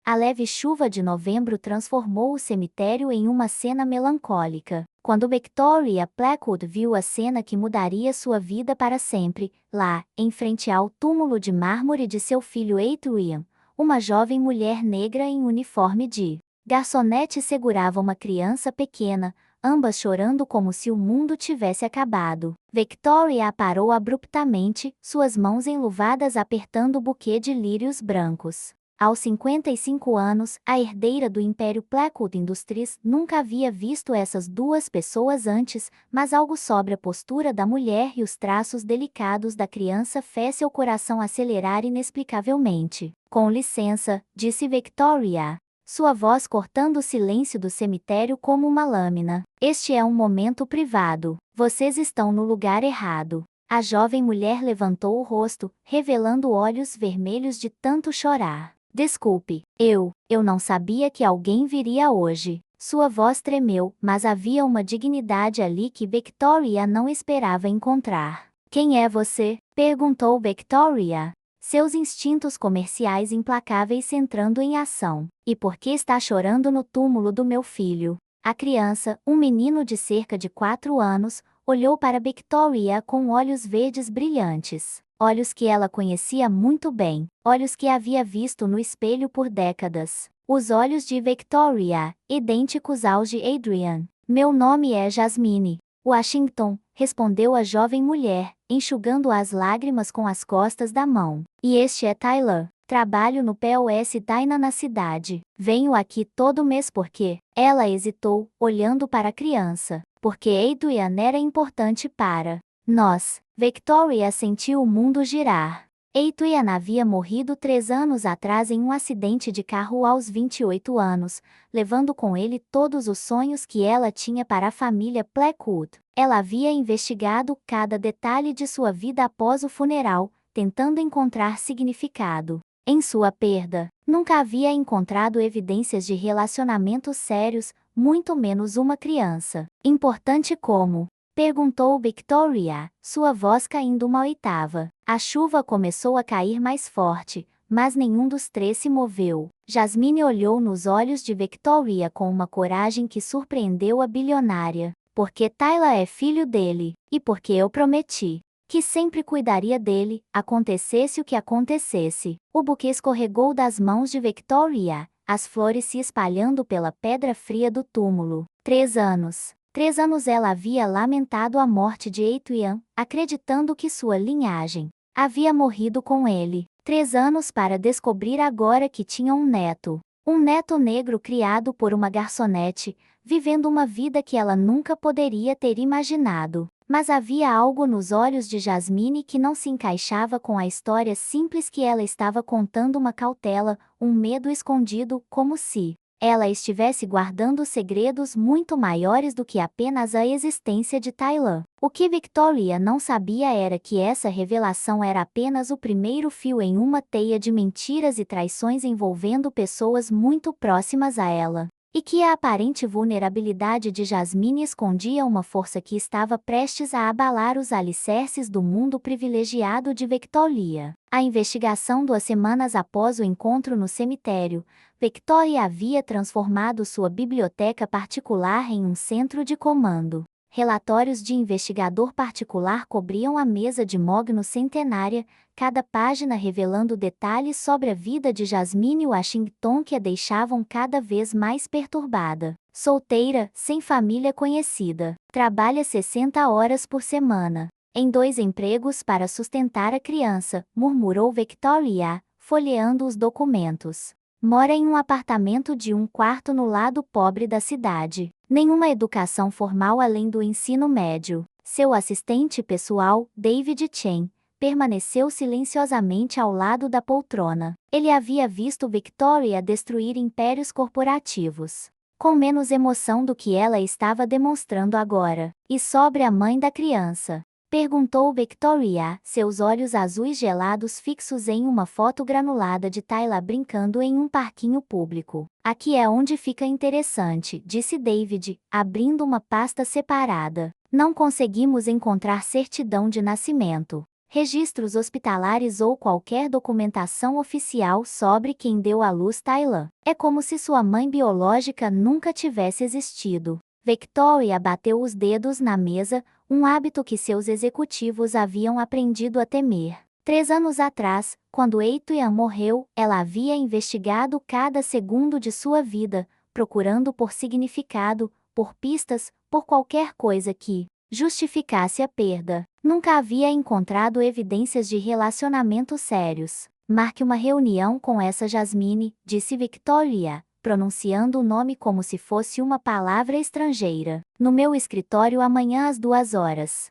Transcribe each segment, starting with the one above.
A leve chuva de novembro transformou o cemitério em uma cena melancólica. Quando Victoria Blackwood viu a cena que mudaria sua vida para sempre, lá, em frente ao túmulo de mármore de seu filho Adrian, uma jovem mulher negra em uniforme de garçonete segurava uma criança pequena, ambas chorando como se o mundo tivesse acabado. Victoria a parou abruptamente, suas mãos enluvadas apertando o buquê de lírios brancos. Aos 55 anos, a herdeira do Império Blackwood Industries nunca havia visto essas duas pessoas antes, mas algo sobre a postura da mulher e os traços delicados da criança fez seu coração acelerar inexplicavelmente. Com licença, disse Victoria, sua voz cortando o silêncio do cemitério como uma lâmina. Este é um momento privado. Vocês estão no lugar errado. A jovem mulher levantou o rosto, revelando olhos vermelhos de tanto chorar. Desculpe, eu não sabia que alguém viria hoje. Sua voz tremeu, mas havia uma dignidade ali que Victoria não esperava encontrar. Quem é você? Perguntou Victoria. Seus instintos comerciais implacáveis entrando em ação. E por que está chorando no túmulo do meu filho? A criança, um menino de cerca de 4 anos, olhou para Victoria com olhos verdes brilhantes. Olhos que ela conhecia muito bem, olhos que havia visto no espelho por décadas. Os olhos de Victoria, idênticos aos de Adrian. Meu nome é Jasmine Washington, respondeu a jovem mulher, enxugando as lágrimas com as costas da mão. E este é Tyler. Trabalho no POS Dyna na cidade. Venho aqui todo mês porque... Ela hesitou, olhando para a criança. Porque Adrian era importante para nós. Victoria sentiu o mundo girar. Adrian havia morrido 3 anos atrás em um acidente de carro aos 28 anos, levando com ele todos os sonhos que ela tinha para a família Blackwood. Ela havia investigado cada detalhe de sua vida após o funeral, tentando encontrar significado em sua perda. Nunca havia encontrado evidências de relacionamentos sérios, muito menos uma criança. Importante como? Perguntou Victoria, sua voz caindo uma oitava. A chuva começou a cair mais forte, mas nenhum dos 3 se moveu. Jasmine olhou nos olhos de Victoria com uma coragem que surpreendeu a bilionária. Porque Tyler é filho dele, e porque eu prometi que sempre cuidaria dele, acontecesse o que acontecesse. O buquê escorregou das mãos de Victoria, as flores se espalhando pela pedra fria do túmulo. 3 anos. 3 anos ela havia lamentado a morte de Adrian, acreditando que sua linhagem havia morrido com ele. 3 anos para descobrir agora que tinha um neto. Um neto negro criado por uma garçonete, vivendo uma vida que ela nunca poderia ter imaginado. Mas havia algo nos olhos de Jasmine que não se encaixava com a história simples que ela estava contando, uma cautela, um medo escondido, como se ela estivesse guardando segredos muito maiores do que apenas a existência de Tyler. O que Victoria não sabia era que essa revelação era apenas o primeiro fio em uma teia de mentiras e traições envolvendo pessoas muito próximas a ela. E que a aparente vulnerabilidade de Jasmine escondia uma força que estava prestes a abalar os alicerces do mundo privilegiado de Victoria. A investigação 2 semanas após o encontro no cemitério, Victoria havia transformado sua biblioteca particular em um centro de comando. Relatórios de investigador particular cobriam a mesa de mogno centenária, cada página revelando detalhes sobre a vida de Jasmine Washington que a deixavam cada vez mais perturbada. Solteira, sem família conhecida, trabalha 60 horas por semana, em 2 empregos para sustentar a criança, murmurou Victoria, folheando os documentos. Mora em um apartamento de 1 quarto no lado pobre da cidade. Nenhuma educação formal além do ensino médio. Seu assistente pessoal, David Chen, permaneceu silenciosamente ao lado da poltrona. Ele havia visto Victoria destruir impérios corporativos com menos emoção do que ela estava demonstrando agora. E sobre a mãe da criança? Perguntou Victoria, seus olhos azuis gelados fixos em uma foto granulada de Tyler brincando em um parquinho público. Aqui é onde fica interessante, disse David, abrindo uma pasta separada. Não conseguimos encontrar certidão de nascimento. registros hospitalares ou qualquer documentação oficial sobre quem deu à luz Tyler. É como se sua mãe biológica nunca tivesse existido. Victoria bateu os dedos na mesa, um hábito que seus executivos haviam aprendido a temer. 3 anos atrás, quando Adrian morreu, ela havia investigado cada segundo de sua vida, procurando por significado, por pistas, por qualquer coisa que justificasse a perda. Nunca havia encontrado evidências de relacionamentos sérios. Marque uma reunião com essa Jasmine, disse Victoria, pronunciando o nome como se fosse uma palavra estrangeira. No meu escritório amanhã às 2 horas.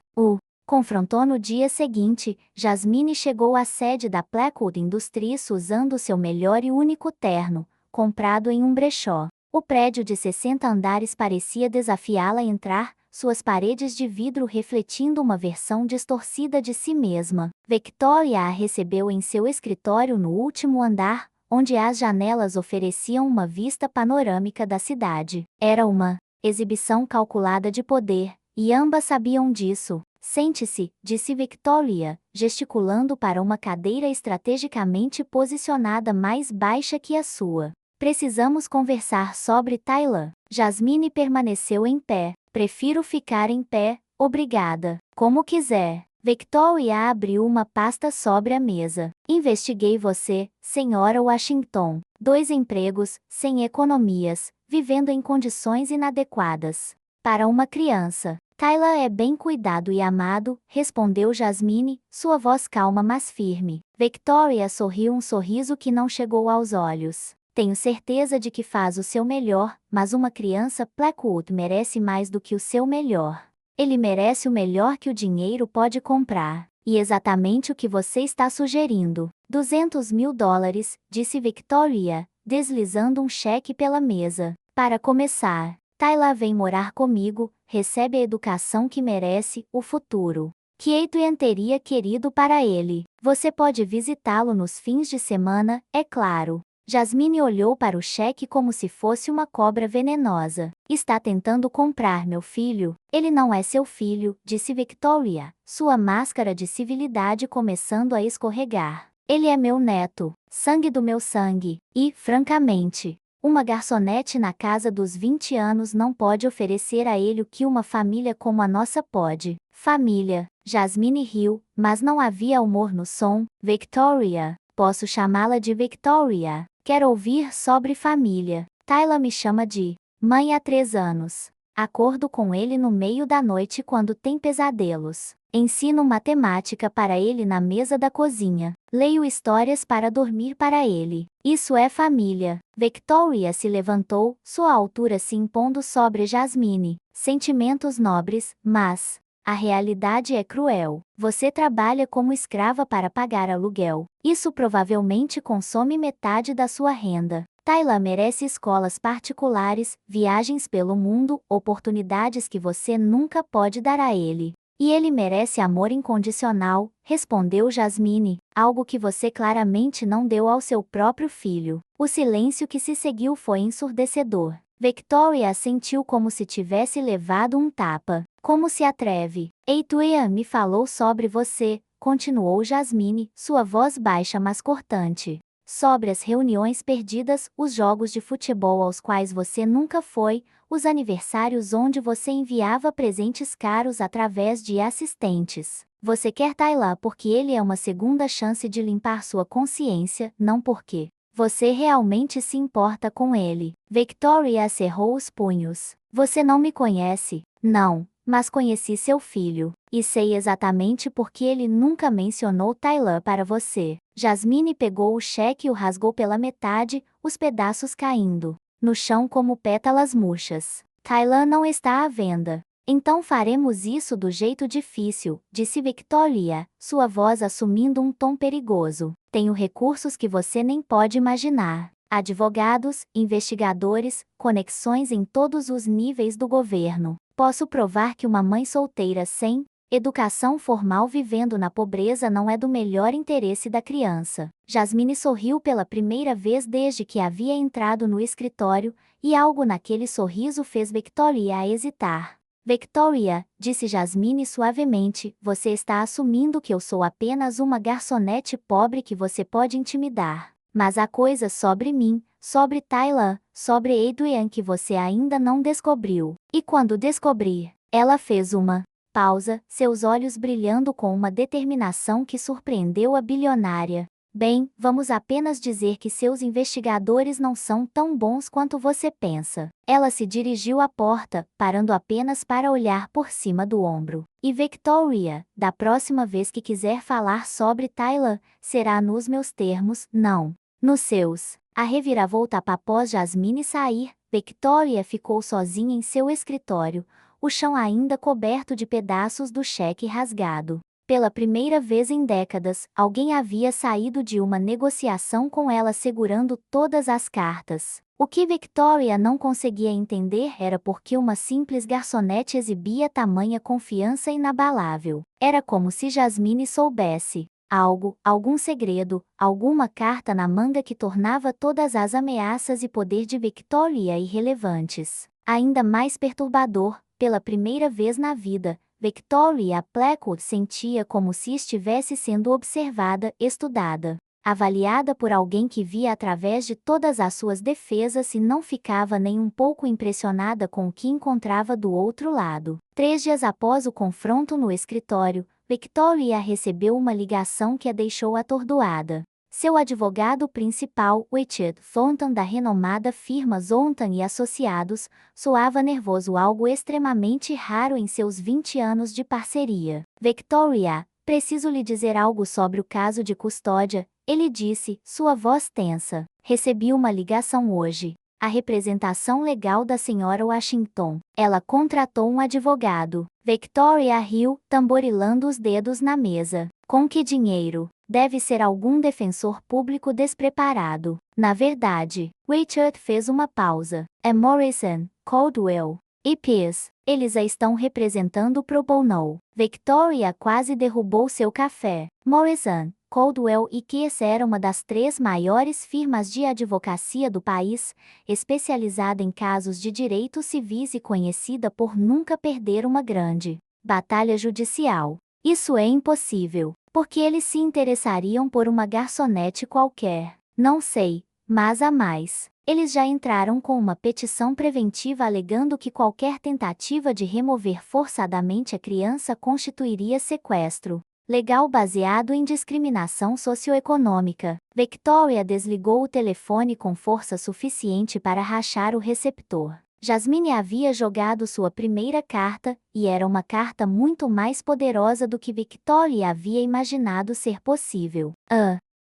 Confrontou no dia seguinte. Jasmine chegou à sede da Blackwood Industries usando seu melhor e único terno, comprado em um brechó. O prédio de 60 andares parecia desafiá-la a entrar, suas paredes de vidro refletindo uma versão distorcida de si mesma. Victoria a recebeu em seu escritório no último andar, onde as janelas ofereciam uma vista panorâmica da cidade. Era uma exibição calculada de poder, e ambas sabiam disso. Sente-se, disse Victoria, gesticulando para uma cadeira estrategicamente posicionada mais baixa que a sua. Precisamos conversar sobre Tyler. Jasmine permaneceu em pé. Prefiro ficar em pé, obrigada. Como quiser. Victoria abriu uma pasta sobre a mesa. Investiguei você, senhora Washington. 2 empregos, sem economias, vivendo em condições inadequadas. Para uma criança. Tyler é bem cuidado e amado, respondeu Jasmine, sua voz calma mas firme. Victoria sorriu um sorriso que não chegou aos olhos. Tenho certeza de que faz o seu melhor, mas uma criança Blackwood merece mais do que o seu melhor. Ele merece o melhor que o dinheiro pode comprar. E exatamente o que você está sugerindo. $200.000, disse Victoria, deslizando um cheque pela mesa. Para começar, Tyler vem morar comigo, recebe a educação que merece, o futuro que Adrian teria querido para ele. Você pode visitá-lo nos fins de semana, é claro. Jasmine olhou para o cheque como se fosse uma cobra venenosa. Está tentando comprar meu filho? Ele não é seu filho, disse Victoria, sua máscara de civilidade começando a escorregar. Ele é meu neto, sangue do meu sangue, e, francamente, uma garçonete na casa dos 20 anos não pode oferecer a ele o que uma família como a nossa pode. Família. Jasmine riu, mas não havia humor no som. Victoria. Posso chamá-la de Victoria. Quero ouvir sobre família. Tyler me chama de mãe há 3 anos. Acordo com ele no meio da noite quando tem pesadelos. Ensino matemática para ele na mesa da cozinha. Leio histórias para dormir para ele. Isso é família. Victoria se levantou, sua altura se impondo sobre Jasmine. Sentimentos nobres, mas a realidade é cruel. Você trabalha como escrava para pagar aluguel. Isso provavelmente consome metade da sua renda. Tyler merece escolas particulares, viagens pelo mundo, oportunidades que você nunca pode dar a ele. E ele merece amor incondicional, respondeu Jasmine, algo que você claramente não deu ao seu próprio filho. O silêncio que se seguiu foi ensurdecedor. Victoria assentiu como se tivesse levado um tapa. Como se atreve? Adrian me falou sobre você, continuou Jasmine, sua voz baixa mas cortante. Sobre as reuniões perdidas, os jogos de futebol aos quais você nunca foi, os aniversários onde você enviava presentes caros através de assistentes. Você quer Tyler porque ele é uma segunda chance de limpar sua consciência, não porque você realmente se importa com ele. Victoria cerrou os punhos. Você não me conhece, não, mas conheci seu filho, e sei exatamente porque ele nunca mencionou Tyler para você. Jasmine pegou o cheque e o rasgou pela metade, os pedaços caindo no chão como pétalas murchas. Tyler não está à venda. Então faremos isso do jeito difícil, disse Victoria, sua voz assumindo um tom perigoso. Tenho recursos que você nem pode imaginar. Advogados, investigadores, conexões em todos os níveis do governo. Posso provar que uma mãe solteira sem educação formal vivendo na pobreza não é do melhor interesse da criança. Jasmine sorriu pela primeira vez desde que havia entrado no escritório, e algo naquele sorriso fez Victoria hesitar. Victoria, disse Jasmine suavemente, você está assumindo que eu sou apenas uma garçonete pobre que você pode intimidar. Mas há coisas sobre mim, sobre Tyler, sobre Adrian que você ainda não descobriu. E quando descobrir, ela fez uma pausa, seus olhos brilhando com uma determinação que surpreendeu a bilionária. Bem, vamos apenas dizer que seus investigadores não são tão bons quanto você pensa. Ela se dirigiu à porta, parando apenas para olhar por cima do ombro. E Victoria, da próxima vez que quiser falar sobre Tyler, será nos meus termos, não nos seus. A reviravolta após Jasmine sair, Victoria ficou sozinha em seu escritório, o chão ainda coberto de pedaços do cheque rasgado. Pela primeira vez em décadas, alguém havia saído de uma negociação com ela segurando todas as cartas. O que Victoria não conseguia entender era por que uma simples garçonete exibia tamanha confiança inabalável. Era como se Jasmine soubesse algo, algum segredo, alguma carta na manga que tornava todas as ameaças e poder de Victoria irrelevantes. Ainda mais perturbador, pela primeira vez na vida, Victoria Blackwood sentia como se estivesse sendo observada, estudada, avaliada por alguém que via através de todas as suas defesas e não ficava nem um pouco impressionada com o que encontrava do outro lado. 3 dias após o confronto no escritório, Victoria recebeu uma ligação que a deixou atordoada. Seu advogado principal, Richard Thornton da renomada firma Thornton e Associados, soava nervoso, algo extremamente raro em seus 20 anos de parceria. Victoria, preciso lhe dizer algo sobre o caso de custódia, ele disse, sua voz tensa. Recebi uma ligação hoje. A representação legal da senhora Washington. Ela contratou um advogado. Victoria riu, tamborilando os dedos na mesa. Com que dinheiro? Deve ser algum defensor público despreparado. Na verdade, Richard fez uma pausa. É Morrison, Caldwell e Pearce. Eles a estão representando pro bono. Victoria quase derrubou seu café. Morrison, Caldwell e Pearce era uma das 3 maiores firmas de advocacia do país, especializada em casos de direitos civis e conhecida por nunca perder uma grande batalha judicial. Isso é impossível, porque eles se interessariam por uma garçonete qualquer. Não sei, mas há mais. Eles já entraram com uma petição preventiva alegando que qualquer tentativa de remover forçadamente a criança constituiria sequestro legal baseado em discriminação socioeconômica. Victoria desligou o telefone com força suficiente para rachar o receptor. Jasmine havia jogado sua primeira carta, e era uma carta muito mais poderosa do que Victoria havia imaginado ser possível.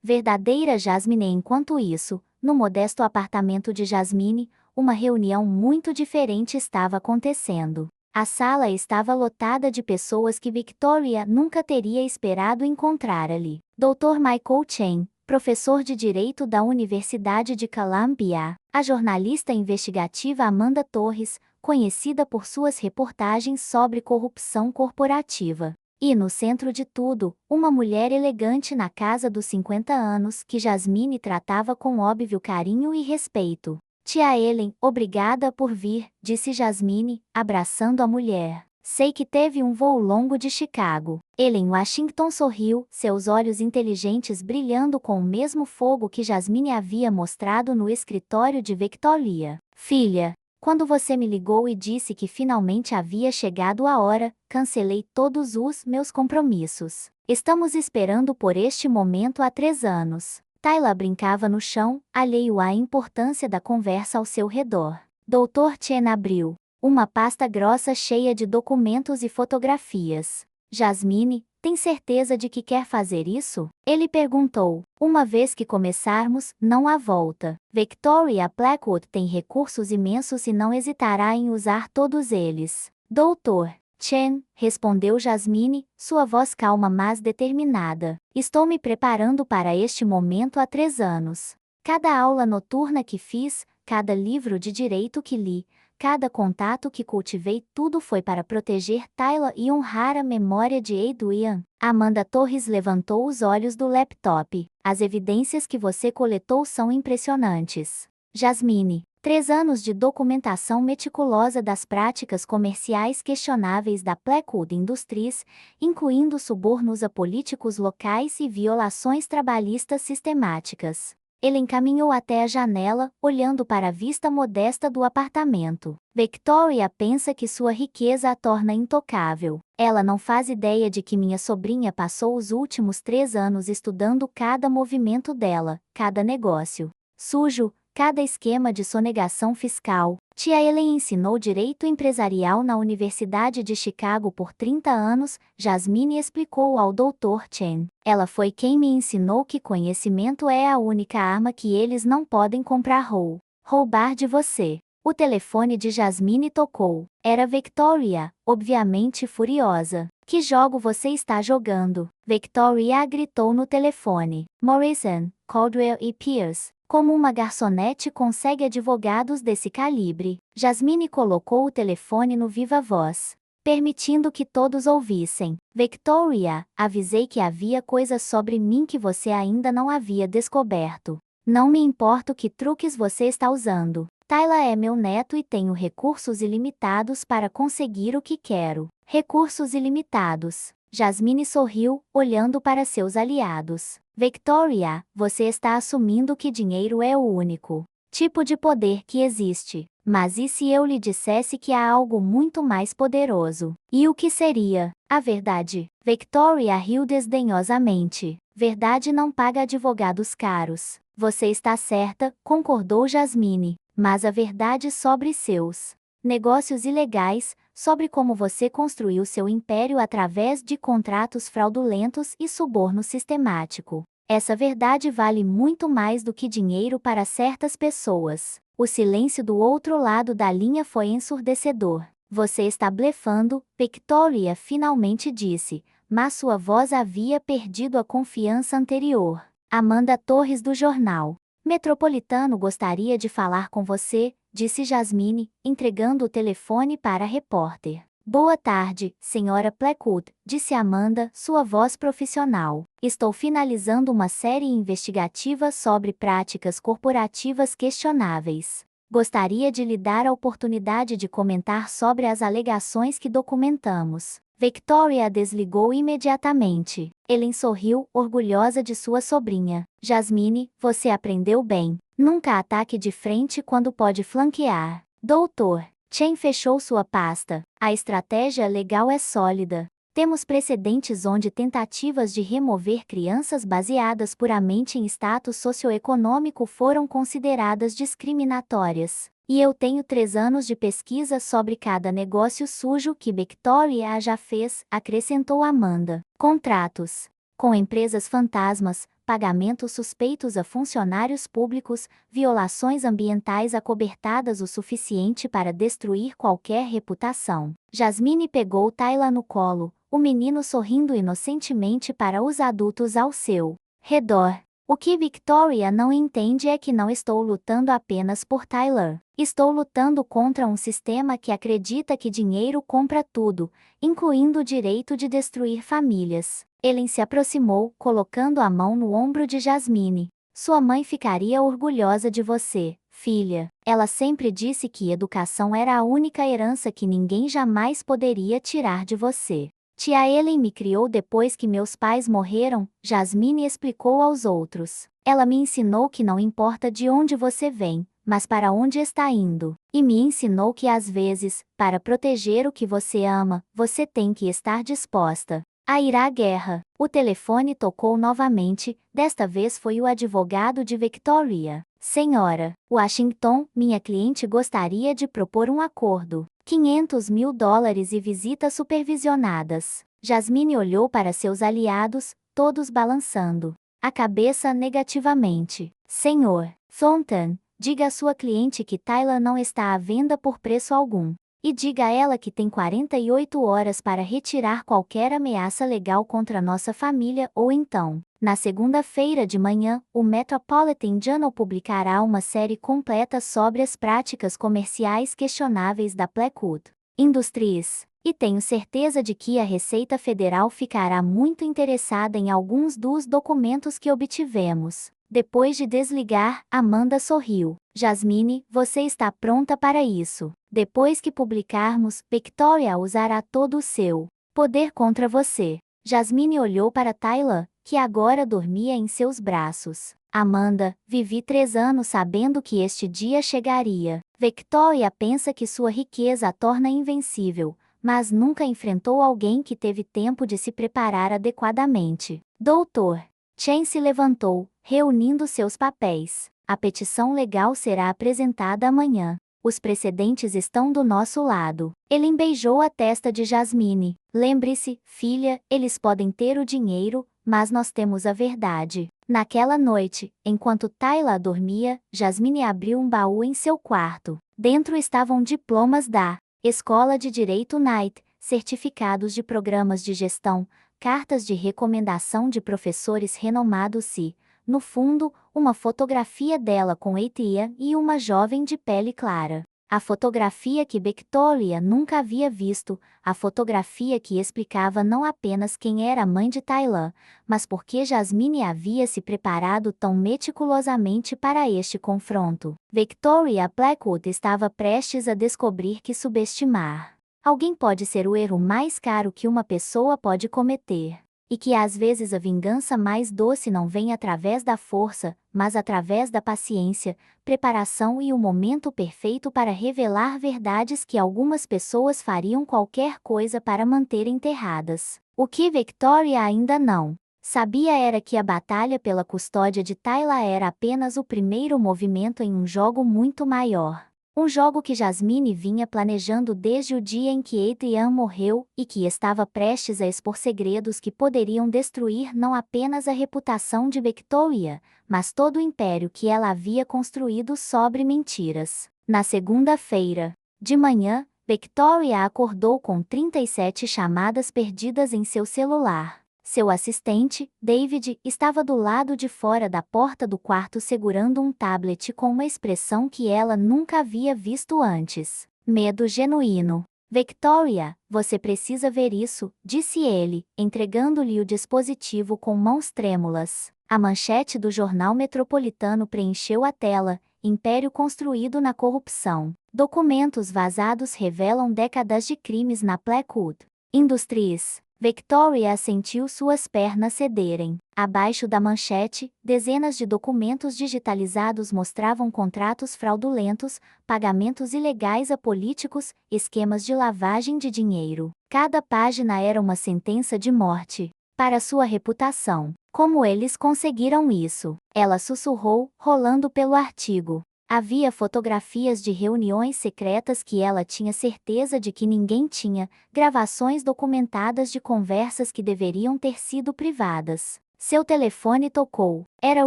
Verdadeira Jasmine. Enquanto isso, no modesto apartamento de Jasmine, uma reunião muito diferente estava acontecendo. A sala estava lotada de pessoas que Victoria nunca teria esperado encontrar ali. Dr. Michael Chen, professor de Direito da Universidade de Columbia, a jornalista investigativa Amanda Torres, conhecida por suas reportagens sobre corrupção corporativa. E no centro de tudo, uma mulher elegante na casa dos 50 anos que Jasmine tratava com óbvio carinho e respeito. Tia Ellen, obrigada por vir, disse Jasmine, abraçando a mulher. Sei que teve um voo longo de Chicago. Ellen Washington sorriu, seus olhos inteligentes brilhando com o mesmo fogo que Jasmine havia mostrado no escritório de Victoria. Filha, quando você me ligou e disse que finalmente havia chegado a hora, cancelei todos os meus compromissos. Estamos esperando por este momento há 3 anos. Tyler brincava no chão, alheio à importância da conversa ao seu redor. Dr. Chen abriu uma pasta grossa cheia de documentos e fotografias. Jasmine, tem certeza de que quer fazer isso? Ele perguntou. Uma vez que começarmos, não há volta. Victoria Blackwood tem recursos imensos e não hesitará em usar todos eles. Dr. Chen, respondeu Jasmine, sua voz calma mas determinada. Estou me preparando para este momento há 3 anos. Cada aula noturna que fiz, cada livro de direito que li, cada contato que cultivei, tudo foi para proteger Tyler e honrar a memória de Adrian. Amanda Torres levantou os olhos do laptop. As evidências que você coletou são impressionantes. Jasmine, 3 anos de documentação meticulosa das práticas comerciais questionáveis da Blackwood Industries, incluindo subornos a políticos locais e violações trabalhistas sistemáticas. Ele encaminhou até a janela, olhando para a vista modesta do apartamento. Victoria pensa que sua riqueza a torna intocável. Ela não faz ideia de que minha sobrinha passou os últimos 3 anos estudando cada movimento dela, cada negócio sujo, cada esquema de sonegação fiscal. Tia Ellen ensinou direito empresarial na Universidade de Chicago por 30 anos, Jasmine explicou ao Dr. Chen. Ela foi quem me ensinou que conhecimento é a única arma que eles não podem comprar ou roubar de você. O telefone de Jasmine tocou. Era Victoria, obviamente furiosa. Que jogo você está jogando? Victoria gritou no telefone. Morrison, Caldwell e Pierce. Como uma garçonete consegue advogados desse calibre? Jasmine colocou o telefone no viva voz, permitindo que todos ouvissem. Victoria, avisei que havia coisas sobre mim que você ainda não havia descoberto. Não me importa que truques você está usando. Tyler é meu neto e tenho recursos ilimitados para conseguir o que quero. Recursos ilimitados. Jasmine sorriu, olhando para seus aliados. Victoria, você está assumindo que dinheiro é o único tipo de poder que existe. Mas e se eu lhe dissesse que há algo muito mais poderoso? E o que seria? A verdade. Victoria riu desdenhosamente. Verdade não paga advogados caros. Você está certa, concordou Jasmine. Mas a verdade sobre seus negócios ilegais, sobre como você construiu seu império através de contratos fraudulentos e suborno sistemático. Essa verdade vale muito mais do que dinheiro para certas pessoas. O silêncio do outro lado da linha foi ensurdecedor. Você está blefando, Victoria finalmente disse, mas sua voz havia perdido a confiança anterior. Amanda Torres do jornal Metropolitano gostaria de falar com você, disse Jasmine, entregando o telefone para a repórter. Boa tarde, senhora Blackwood, disse Amanda, sua voz profissional. Estou finalizando uma série investigativa sobre práticas corporativas questionáveis. Gostaria de lhe dar a oportunidade de comentar sobre as alegações que documentamos. Victoria desligou imediatamente. Ellen sorriu, orgulhosa de sua sobrinha. Jasmine, você aprendeu bem. Nunca ataque de frente quando pode flanquear. Doutor. Chen fechou sua pasta. A estratégia legal é sólida. Temos precedentes onde tentativas de remover crianças baseadas puramente em status socioeconômico foram consideradas discriminatórias. E eu tenho 3 anos de pesquisa sobre cada negócio sujo que Victoria já fez, acrescentou Amanda. Contratos com empresas fantasmas, pagamentos suspeitos a funcionários públicos, violações ambientais acobertadas o suficiente para destruir qualquer reputação. Jasmine pegou Tyler no colo, o menino sorrindo inocentemente para os adultos ao seu redor. O que Victoria não entende é que não estou lutando apenas por Tyler. Estou lutando contra um sistema que acredita que dinheiro compra tudo, incluindo o direito de destruir famílias. Ellen se aproximou, colocando a mão no ombro de Jasmine. Sua mãe ficaria orgulhosa de você, filha. Ela sempre disse que educação era a única herança que ninguém jamais poderia tirar de você. Tia Ellen me criou depois que meus pais morreram, Jasmine explicou aos outros. Ela me ensinou que não importa de onde você vem, mas para onde está indo. E me ensinou que às vezes, para proteger o que você ama, você tem que estar disposta a ir à guerra. O telefone tocou novamente, desta vez foi o advogado de Victoria. Senhora, Washington, minha cliente gostaria de propor um acordo. $500.000 e visitas supervisionadas. Jasmine olhou para seus aliados, todos balançando a cabeça negativamente. Senhor Thornton, diga à sua cliente que Tyler não está à venda por preço algum. E diga a ela que tem 48 horas para retirar qualquer ameaça legal contra nossa família ou então, na segunda-feira de manhã, o Metropolitan Journal publicará uma série completa sobre as práticas comerciais questionáveis da Blackwood Industries. E tenho certeza de que a Receita Federal ficará muito interessada em alguns dos documentos que obtivemos. Depois de desligar, Amanda sorriu. Jasmine, você está pronta para isso. Depois que publicarmos, Victoria usará todo o seu poder contra você. Jasmine olhou para Tyler, que agora dormia em seus braços. Amanda, vivi 3 anos sabendo que este dia chegaria. Victoria pensa que sua riqueza a torna invencível, mas nunca enfrentou alguém que teve tempo de se preparar adequadamente. Doutor. Chen se levantou, reunindo seus papéis. A petição legal será apresentada amanhã. Os precedentes estão do nosso lado. Ele beijou a testa de Jasmine. Lembre-se, filha, eles podem ter o dinheiro, mas nós temos a verdade. Naquela noite, enquanto Tyler dormia, Jasmine abriu um baú em seu quarto. Dentro estavam diplomas da Escola de Direito Knight, certificados de programas de gestão, cartas de recomendação de professores renomados e, no fundo, uma fotografia dela com Etia e uma jovem de pele clara. A fotografia que Victoria nunca havia visto, a fotografia que explicava não apenas quem era a mãe de Tyler, mas por que Jasmine havia se preparado tão meticulosamente para este confronto. Victoria Blackwood estava prestes a descobrir que subestimar alguém pode ser o erro mais caro que uma pessoa pode cometer. E que às vezes a vingança mais doce não vem através da força, mas através da paciência, preparação e o momento perfeito para revelar verdades que algumas pessoas fariam qualquer coisa para manter enterradas. O que Victoria ainda não sabia era que a batalha pela custódia de Tyler era apenas o primeiro movimento em um jogo muito maior. Um jogo que Jasmine vinha planejando desde o dia em que Adrian morreu e que estava prestes a expor segredos que poderiam destruir não apenas a reputação de Victoria, mas todo o império que ela havia construído sobre mentiras. Na segunda-feira, de manhã, Victoria acordou com 37 chamadas perdidas em seu celular. Seu assistente, David, estava do lado de fora da porta do quarto segurando um tablet com uma expressão que ela nunca havia visto antes. Medo genuíno. Victoria, você precisa ver isso, disse ele, entregando-lhe o dispositivo com mãos trêmulas. A manchete do jornal metropolitano preencheu a tela: Império construído na corrupção. Documentos vazados revelam décadas de crimes na Blackwood Industries. Victoria sentiu suas pernas cederem. Abaixo da manchete, dezenas de documentos digitalizados mostravam contratos fraudulentos, pagamentos ilegais a políticos, esquemas de lavagem de dinheiro. Cada página era uma sentença de morte para sua reputação. Como eles conseguiram isso? Ela sussurrou, rolando pelo artigo. Havia fotografias de reuniões secretas que ela tinha certeza de que ninguém tinha, gravações documentadas de conversas que deveriam ter sido privadas. Seu telefone tocou. Era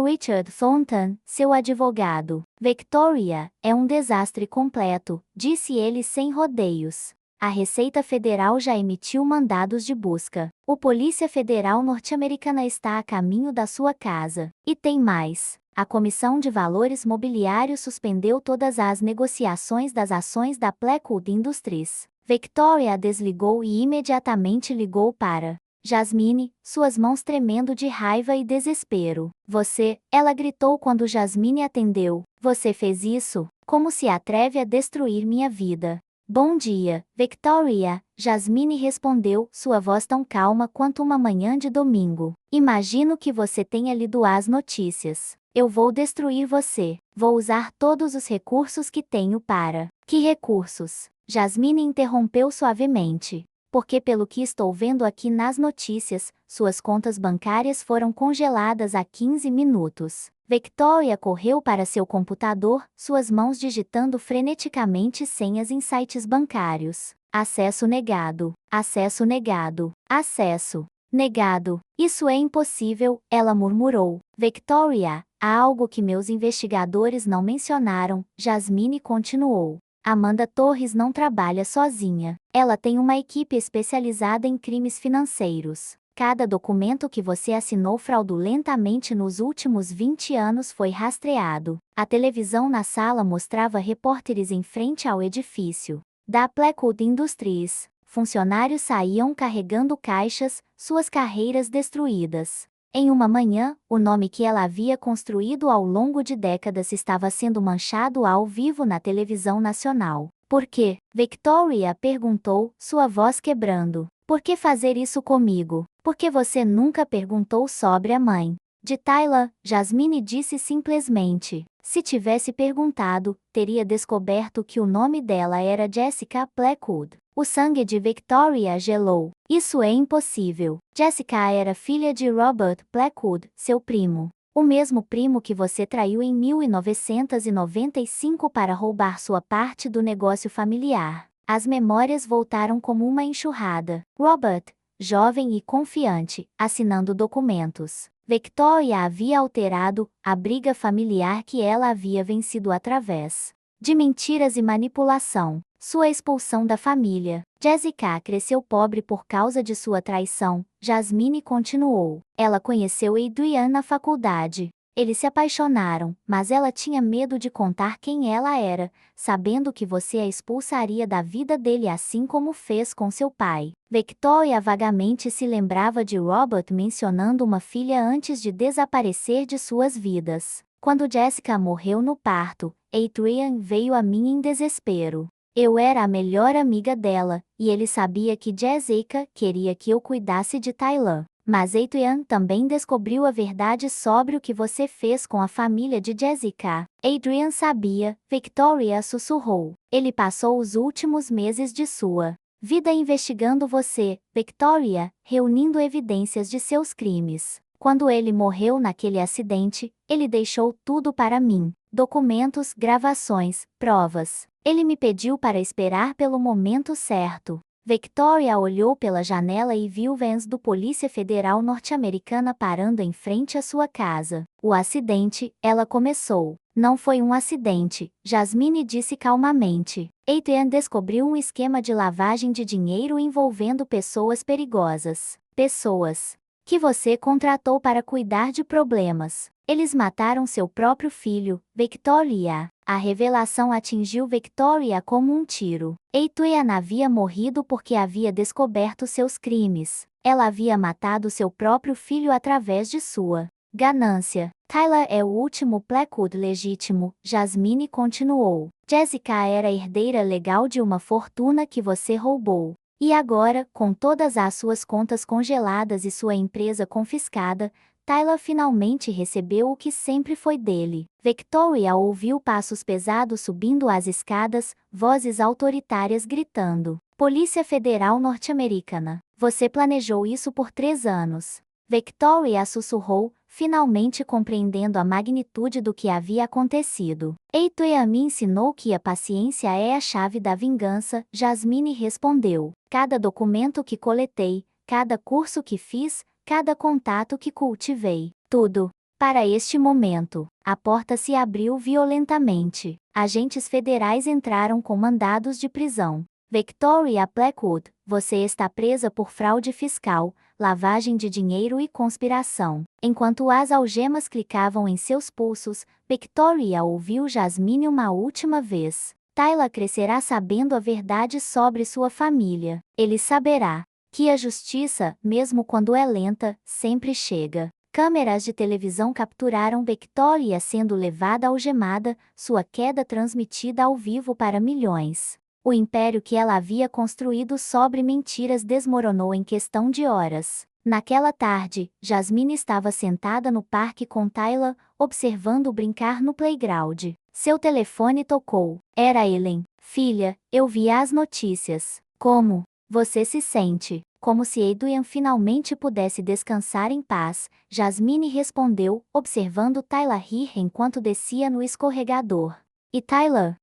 Richard Thornton, seu advogado. Victoria, é um desastre completo, disse ele sem rodeios. A Receita Federal já emitiu mandados de busca. O Polícia Federal norte-americana está a caminho da sua casa. E tem mais. A Comissão de Valores Mobiliários suspendeu todas as negociações das ações da Blackwood Industries. Victoria desligou e imediatamente ligou para Jasmine, suas mãos tremendo de raiva e desespero. Você, ela gritou quando Jasmine atendeu. Você fez isso? Como se atreve a destruir minha vida? Bom dia, Victoria, Jasmine respondeu, sua voz tão calma quanto uma manhã de domingo. Imagino que você tenha lido as notícias. Eu vou destruir você. Vou usar todos os recursos que tenho para... Que recursos? Jasmine interrompeu suavemente. Porque pelo que estou vendo aqui nas notícias, suas contas bancárias foram congeladas há 15 minutos. Victoria correu para seu computador, suas mãos digitando freneticamente senhas em sites bancários. Acesso negado. Acesso negado. Acesso negado. Isso é impossível, ela murmurou. Victoria, há algo que meus investigadores não mencionaram, Jasmine continuou. Amanda Torres não trabalha sozinha. Ela tem uma equipe especializada em crimes financeiros. Cada documento que você assinou fraudulentamente nos últimos 20 anos foi rastreado. A televisão na sala mostrava repórteres em frente ao edifício da Blackwood Industries. Funcionários saíam carregando caixas, suas carreiras destruídas. Em uma manhã, o nome que ela havia construído ao longo de décadas estava sendo manchado ao vivo na televisão nacional. Por quê? Victoria perguntou, sua voz quebrando. Por que fazer isso comigo? Por que você nunca perguntou sobre a mãe de Tyler? Jasmine disse simplesmente. Se tivesse perguntado, teria descoberto que o nome dela era Jessica Blackwood. O sangue de Victoria gelou. Isso é impossível. Jessica era filha de Robert Blackwood, seu primo. O mesmo primo que você traiu em 1995 para roubar sua parte do negócio familiar. As memórias voltaram como uma enxurrada. Robert, jovem e confiante, assinando documentos. Victoria havia alterado a briga familiar que ela havia vencido através de mentiras e manipulação. Sua expulsão da família. Jessica cresceu pobre por causa de sua traição. Jasmine continuou. Ela conheceu Adrian na faculdade. Eles se apaixonaram, mas ela tinha medo de contar quem ela era, sabendo que você a expulsaria da vida dele assim como fez com seu pai. Victoria vagamente se lembrava de Robert mencionando uma filha antes de desaparecer de suas vidas. Quando Jessica morreu no parto, Adrian veio a mim em desespero. Eu era a melhor amiga dela, e ele sabia que Jessica queria que eu cuidasse de Tyler. Mas Adrian também descobriu a verdade sobre o que você fez com a família de Jessica. Adrian sabia, Victoria sussurrou. Ele passou os últimos meses de sua vida investigando você, Victoria, reunindo evidências de seus crimes. Quando ele morreu naquele acidente, ele deixou tudo para mim. Documentos, gravações, provas. Ele me pediu para esperar pelo momento certo. Victoria olhou pela janela e viu vans do Polícia Federal norte-americana parando em frente à sua casa. O acidente, ela começou. Não foi um acidente, Jasmine disse calmamente. Adrian descobriu um esquema de lavagem de dinheiro envolvendo pessoas perigosas. Pessoas que você contratou para cuidar de problemas. Eles mataram seu próprio filho, Victoria. A revelação atingiu Victoria como um tiro. Adrian havia morrido porque havia descoberto seus crimes. Ela havia matado seu próprio filho através de sua ganância. Tyler é o último Blackwood legítimo, Jasmine continuou. Jessica era a herdeira legal de uma fortuna que você roubou. E agora, com todas as suas contas congeladas e sua empresa confiscada, Tyler finalmente recebeu o que sempre foi dele. Victoria ouviu passos pesados subindo as escadas, vozes autoritárias gritando. Polícia Federal Norte-Americana. Você planejou isso por 3 anos. Victoria sussurrou, finalmente compreendendo a magnitude do que havia acontecido. Adrian me ensinou que a paciência é a chave da vingança, Jasmine respondeu. Cada documento que coletei, cada curso que fiz, cada contato que cultivei, tudo. Para este momento, a porta se abriu violentamente. Agentes federais entraram com mandados de prisão. Victoria Blackwood, você está presa por fraude fiscal, lavagem de dinheiro e conspiração. Enquanto as algemas clicavam em seus pulsos, Victoria ouviu Jasmine uma última vez. Tyler crescerá sabendo a verdade sobre sua família. Ele saberá que a justiça, mesmo quando é lenta, sempre chega. Câmeras de televisão capturaram Victoria sendo levada algemada, sua queda transmitida ao vivo para milhões. O império que ela havia construído sobre mentiras desmoronou em questão de horas. Naquela tarde, Jasmine estava sentada no parque com Tyler, observando-o brincar no playground. Seu telefone tocou. Era Ellen. Filha, eu vi as notícias. Como você se sente? Como se Adrian finalmente pudesse descansar em paz, Jasmine respondeu, observando Tyler rir enquanto descia no escorregador. E Tyler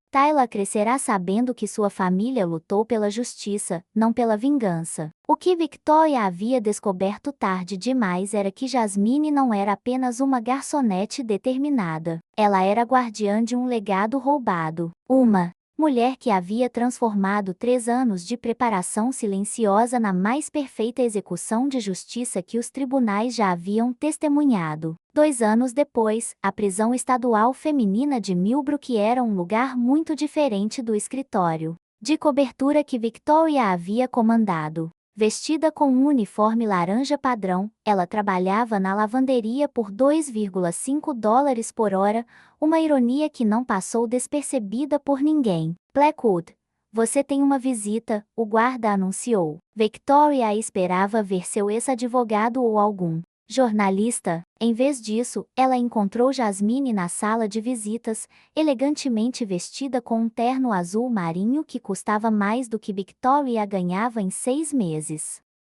crescerá sabendo que sua família lutou pela justiça, não pela vingança. O que Victoria havia descoberto tarde demais era que Jasmine não era apenas uma garçonete determinada. Ela era guardiã de um legado roubado. Uma mulher que havia transformado 3 anos de preparação silenciosa na mais perfeita execução de justiça que os tribunais já haviam testemunhado. 2 anos depois, a prisão estadual feminina de Millbrook era um lugar muito diferente do escritório de cobertura que Victoria havia comandado. Vestida com um uniforme laranja padrão, ela trabalhava na lavanderia por $2,5 por hora, uma ironia que não passou despercebida por ninguém. Blackwood, você tem uma visita, o guarda anunciou. Victoria esperava ver seu ex-advogado ou algum jornalista. Em vez disso, ela encontrou Jasmine na sala de visitas, elegantemente vestida com um terno azul marinho que custava mais do que Victoria ganhava em 6 meses.